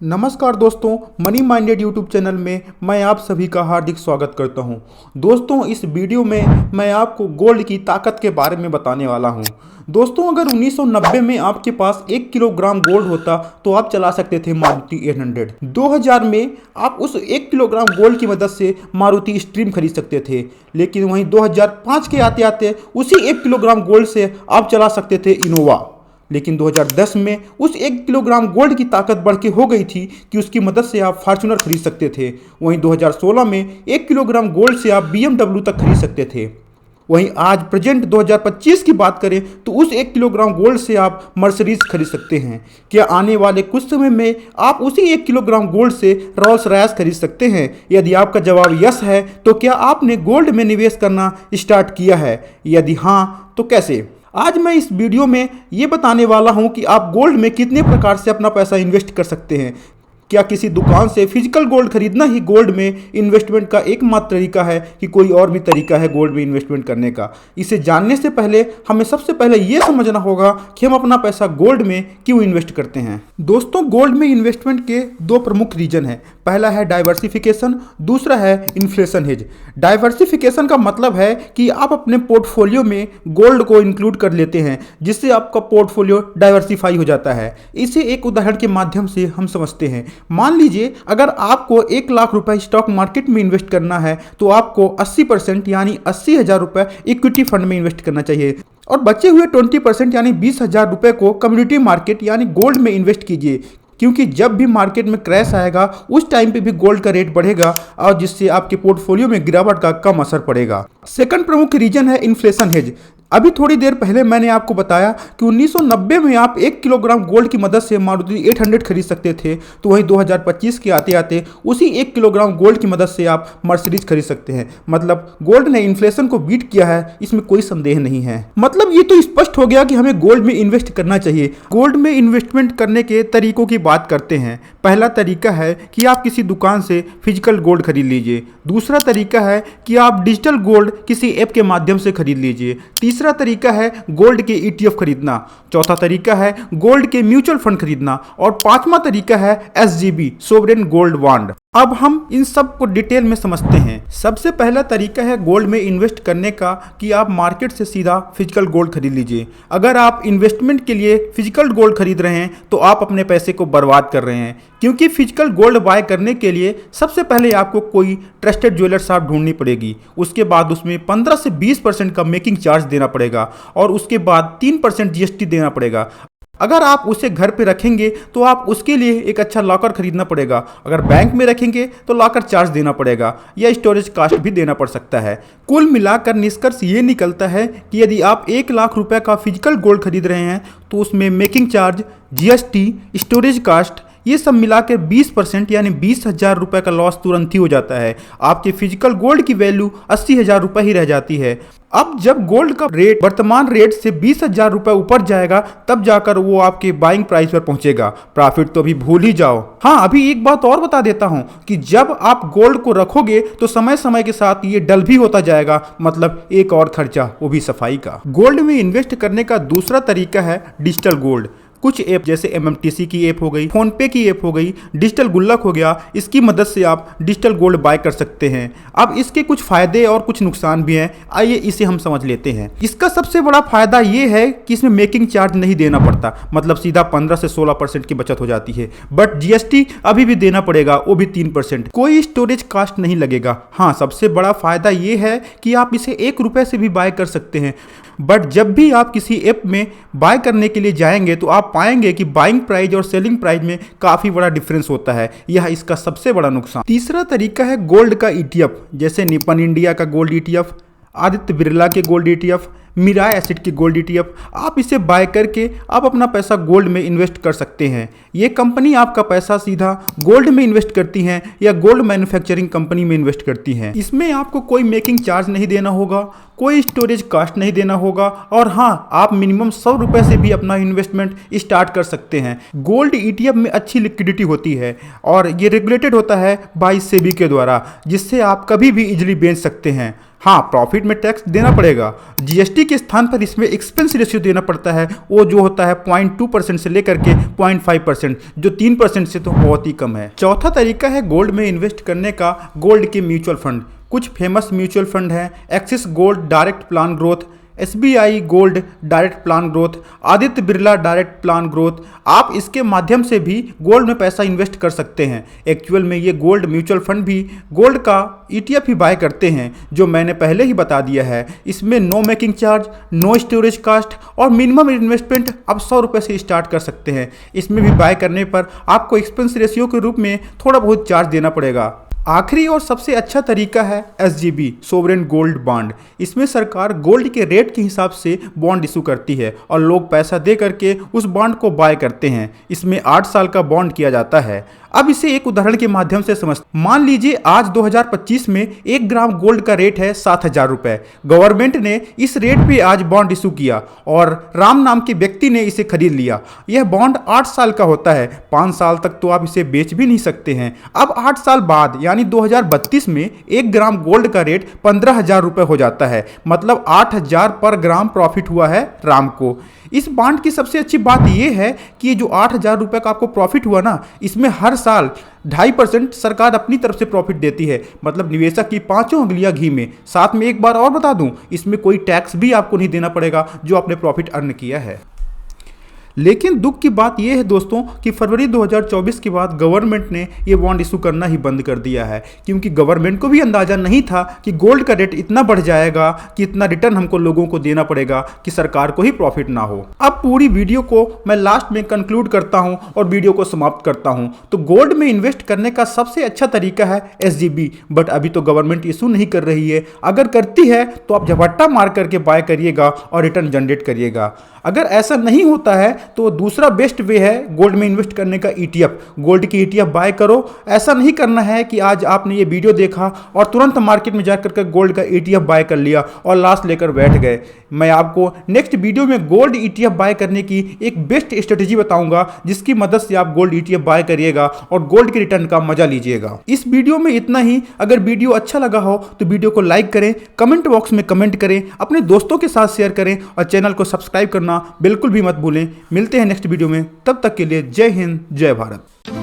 नमस्कार दोस्तों, money minded YouTube channel में मैं आप सभी का हार्दिक स्वागत करता हूं। दोस्तों, इस वीडियो में मैं आपको गोल्ड की ताकत के बारे में बताने वाला हूं। दोस्तों, अगर 1990 में आपके पास 1 किलोग्राम गोल्ड होता तो आप चला सकते थे मारुति 800। 2000 में आप उस 1 किलोग्राम गोल्ड की मदद से मारुति स्ट्रीम खरीद सकते थे, लेकिन वहीं 2005 के आते आते उसी 1 किलोग्राम गोल्ड से आप चला सकते थे इनोवा। लेकिन 2010 में उस 1 किलोग्राम गोल्ड की ताकत बढ़ के हो गई थी कि उसकी मदद से आप फॉर्च्यूनर खरीद सकते थे। वहीं 2016 में 1 किलोग्राम गोल्ड से आप BMW तक खरीद सकते थे। वहीं आज प्रेजेंट 2025 की बात करें तो उस 1 किलोग्राम गोल्ड से आप मर्सिडीज खरीद सकते हैं। क्या आने वाले कुछ समय में आप उसी 1 किलोग्राम गोल्ड से रोल्स रॉयस खरीद सकते हैं? यदि आपका जवाब यस है तो क्या आपने गोल्ड में निवेश करना स्टार्ट किया है? यदि हाँ तो कैसे? आज मैं इस वीडियो में ये बताने वाला हूं कि आप गोल्ड में कितने प्रकार से अपना पैसा इन्वेस्ट कर सकते हैं। क्या किसी दुकान से फिजिकल गोल्ड खरीदना ही गोल्ड में इन्वेस्टमेंट का एकमात्र तरीका है कि कोई और भी तरीका है गोल्ड में इन्वेस्टमेंट करने का? इसे जानने से पहले हमें सबसे पहले ये समझना होगा कि हम अपना पैसा गोल्ड में क्यों इन्वेस्ट करते हैं। दोस्तों, गोल्ड में इन्वेस्टमेंट के दो प्रमुख रीजन है। पहला है डाइवर्सिफिकेशन, दूसरा है इन्फ्लेशन हेज। डाइवर्सिफिकेशन का मतलब है कि आप अपने पोर्टफोलियो में गोल्ड को इंक्लूड कर लेते हैं, जिससे आपका पोर्टफोलियो डाइवर्सिफाई हो जाता है। इसे एक उदाहरण के माध्यम से हम समझते हैं। मान लीजिए अगर आपको 1 लाख रुपए स्टॉक मार्केट में इन्वेस्ट करना है तो आपको 80% यानी 80,000 रुपए इक्विटी फंड में इन्वेस्ट करना चाहिए और बचे हुए 20% यानी 20,000 रुपए को कम्युनिटी मार्केट यानी गोल्ड में इन्वेस्ट कीजिए, क्योंकि जब भी मार्केट में क्रैश आएगा उस टाइम पे भी गोल्ड का रेट बढ़ेगा और जिससे आपके पोर्टफोलियो में गिरावट का कम असर पड़ेगा। सेकंड प्रमुख रीजन है इन्फ्लेशन हेज। अभी थोड़ी देर पहले मैंने आपको बताया कि 1990 में आप 1 किलोग्राम गोल्ड की मदद से मारुति 800 खरीद सकते थे, तो वहीं 2025 के आते आते उसी 1 किलोग्राम गोल्ड की मदद से आप मर्सिडीज खरीद सकते हैं। मतलब गोल्ड ने इन्फ्लेशन को बीट किया है, इसमें कोई संदेह नहीं है। मतलब ये तो स्पष्ट हो गया कि हमें गोल्ड में इन्वेस्ट करना चाहिए। गोल्ड में इन्वेस्टमेंट करने के तरीकों की बात करते हैं। पहला तरीका है कि आप किसी दुकान से फिजिकल गोल्ड खरीद लीजिए। दूसरा तरीका है कि आप डिजिटल गोल्ड किसी ऐप के माध्यम से खरीद लीजिए। तीसरा तरीका है गोल्ड के ETF खरीदना। चौथा तरीका है गोल्ड के म्यूचुअल फंड खरीदना और पांचवा तरीका है SGB सोवरेन गोल्ड बॉन्ड। अब हम इन सब को डिटेल में समझते हैं। सबसे पहला तरीका है गोल्ड में इन्वेस्ट करने का कि आप मार्केट से सीधा फिजिकल गोल्ड खरीद लीजिए। अगर आप इन्वेस्टमेंट के लिए फिजिकल गोल्ड खरीद रहे हैं तो आप अपने पैसे को बर्बाद कर रहे हैं, क्योंकि फिजिकल गोल्ड बाय करने के लिए सबसे पहले आपको कोई ट्रस्टेड ज्वेलर शॉप ढूंढनी पड़ेगी। उसके बाद उसमें 15 से 20% का मेकिंग चार्ज देना पड़ेगा और उसके बाद 3% GST देना पड़ेगा। अगर आप उसे घर पे रखेंगे तो आप उसके लिए एक अच्छा लॉकर खरीदना पड़ेगा। अगर बैंक में रखेंगे तो लॉकर चार्ज देना पड़ेगा या स्टोरेज कास्ट भी देना पड़ सकता है। कुल मिलाकर निष्कर्ष ये निकलता है कि यदि आप 1 लाख रुपए का फिजिकल गोल्ड खरीद रहे हैं तो उसमें making charge, GST, storage cost ये सब मिलाकर 20% यानी 20,000 रुपये का लॉस तुरंत ही हो जाता है। आपके फिजिकल गोल्ड की वैल्यू 80,000 रुपये ही रह जाती है। अब जब गोल्ड का रेट वर्तमान रेट से 20,000 रुपये ऊपर जाएगा तब जाकर वो आपके बाइंग प्राइस पर पहुंचेगा। प्रॉफिट तो अभी भूल ही जाओ। हाँ, अभी एक बात और बता देता हूं कि जब आप गोल्ड को रखोगे तो समय समय के साथ ये डल भी होता जाएगा, मतलब एक और खर्चा, वो भी सफाई का। गोल्ड में इन्वेस्ट करने का दूसरा तरीका है डिजिटल गोल्ड। कुछ ऐप जैसे MMTC की ऐप हो गई, फोनपे की ऐप हो गई, डिजिटल गुल्लक हो गया, इसकी मदद से आप डिजिटल गोल्ड बाय कर सकते हैं। अब इसके कुछ फायदे और कुछ नुकसान भी हैं, आइए इसे हम समझ लेते हैं। इसका सबसे बड़ा फायदा ये है कि इसमें मेकिंग चार्ज नहीं देना पड़ता, मतलब सीधा 15 से 16% की बचत हो जाती है। बट GST अभी भी देना पड़ेगा, वो भी 3%। कोई स्टोरेज कास्ट नहीं लगेगा। हाँ, सबसे बड़ा फायदा ये है कि आप इसे 1 रुपये से भी बाय कर सकते हैं। बट जब भी आप किसी ऐप में बाय करने के लिए जाएंगे तो आप पाएंगे कि बाइंग प्राइस और सेलिंग प्राइस में काफ़ी बड़ा डिफरेंस होता है। यह इसका सबसे बड़ा नुकसान। तीसरा तरीका है गोल्ड का ETF, जैसे निपन इंडिया का गोल्ड ETF, आदित्य बिरला के गोल्ड ETF, मिराय एसिड की गोल्ड ETF। आप इसे बाय करके आप अपना पैसा गोल्ड में इन्वेस्ट कर सकते हैं। ये कंपनी आपका पैसा सीधा गोल्ड में इन्वेस्ट करती हैं या गोल्ड मैन्युफैक्चरिंग कंपनी में इन्वेस्ट करती हैं। इसमें आपको कोई मेकिंग चार्ज नहीं देना होगा, कोई स्टोरेज कास्ट नहीं देना होगा और हाँ, आप मिनिमम 100 रुपए से भी अपना इन्वेस्टमेंट स्टार्ट कर सकते हैं। गोल्ड ETF में अच्छी लिक्विडिटी होती है और ये रेगुलेटेड होता है बाय सेबी के द्वारा, जिससे आप कभी भी इजीली बेच सकते हैं। हाँ, प्रॉफिट में टैक्स देना पड़ेगा। जीएसटी के स्थान पर इसमें एक्सपेंस रेशियो देना पड़ता है, वो जो होता है 0.2% से लेकर के 0.5%, जो 3% से तो बहुत ही कम है। चौथा तरीका है गोल्ड में इन्वेस्ट करने का, गोल्ड के म्यूचुअल फंड। कुछ फेमस म्यूचुअल फंड हैं, axis gold direct plan growth, SBI gold direct plan growth, Aditya Birla direct plan growth. आप इसके माध्यम से भी गोल्ड में पैसा इन्वेस्ट कर सकते हैं। एक्चुअल में ये गोल्ड म्यूचुअल फंड भी गोल्ड का ETF ही बाय करते हैं, जो मैंने पहले ही बता दिया है। इसमें no making charge, no storage cost और मिनिमम इन्वेस्टमेंट आप 100 रुपये से स्टार्ट कर सकते हैं। इसमें भी बाय करने पर आपको एक्सपेंस रेशियो के रूप में थोड़ा बहुत चार्ज देना पड़ेगा। आखिरी और सबसे अच्छा तरीका है SGB सोवरेन गोल्ड बॉन्ड। इसमें सरकार गोल्ड के रेट के हिसाब से बॉन्ड इशू करती है और लोग पैसा दे करके उस बॉन्ड को बाय करते हैं। इसमें 8 साल का बॉन्ड किया जाता है। अब इसे एक उदाहरण के माध्यम से समझते। मान लीजिए आज 2025 में 1 ग्राम गोल्ड का रेट है 7,000 रुपये। गवर्नमेंट ने इस रेट पे आज बॉन्ड इशू किया और राम नाम के व्यक्ति ने इसे खरीद लिया। यह बॉन्ड 8 साल का होता है, 5 साल तक तो आप इसे बेच भी नहीं सकते हैं। अब 8 साल बाद यानी 2032 में 1 ग्राम गोल्ड का रेट 15,000 रुपये हो जाता है, मतलब 8,000 पर ग्राम प्रॉफिट हुआ है राम को। इस बॉन्ड की सबसे अच्छी बात यह है कि ये जो 8,000 रुपये का आपको प्रॉफिट हुआ ना, इसमें हर साल 2.5% सरकार अपनी तरफ से प्रॉफिट देती है, मतलब निवेशक की 5 उंगलियां घी में। साथ में एक बार और बता दूं, इसमें कोई टैक्स भी आपको नहीं देना पड़ेगा जो आपने प्रॉफिट अर्न किया है। लेकिन दुख की बात यह है दोस्तों कि फरवरी 2024 के बाद गवर्नमेंट ने ये बॉन्ड इशू करना ही बंद कर दिया है, क्योंकि गवर्नमेंट को भी अंदाजा नहीं था कि गोल्ड का रेट इतना बढ़ जाएगा कि इतना रिटर्न हमको लोगों को देना पड़ेगा कि सरकार को ही प्रॉफिट ना हो। अब पूरी वीडियो को मैं लास्ट में कंक्लूड करता हूं और वीडियो को समाप्त करता हूं। तो गोल्ड में इन्वेस्ट करने का सबसे अच्छा तरीका है SGB, बट अभी तो गवर्नमेंट इशू नहीं कर रही है। अगर करती है तो आप झपट्टा मार करके बाय करिएगा और रिटर्न जनरेट करिएगा। अगर ऐसा नहीं होता है तो दूसरा बेस्ट वे है गोल्ड में इन्वेस्ट करने का ETF। गोल्ड की ETF बाय करो। ऐसा नहीं करना है कि आज आपने ये वीडियो देखा और तुरंत मार्केट में जाकर के गोल्ड का ETF बाय कर लिया और लॉस लेकर बैठ गए। मैं आपको नेक्स्ट वीडियो में गोल्ड ETF बाय करने की एक बेस्ट स्ट्रेटेजी बताऊंगा, जिसकी मदद से आप गोल्ड ETF बाय करिएगा और गोल्ड के रिटर्न का मजा लीजिएगा। इस वीडियो में इतना ही। अगर वीडियो अच्छा लगा हो तो वीडियो को लाइक करें, कमेंट बॉक्स में कमेंट करें, अपने दोस्तों के साथ शेयर करें और चैनल को सब्सक्राइब करना बिल्कुल भी मत भूलें। मिलते हैं नेक्स्ट वीडियो में, तब तक के लिए जय हिंद, जय भारत।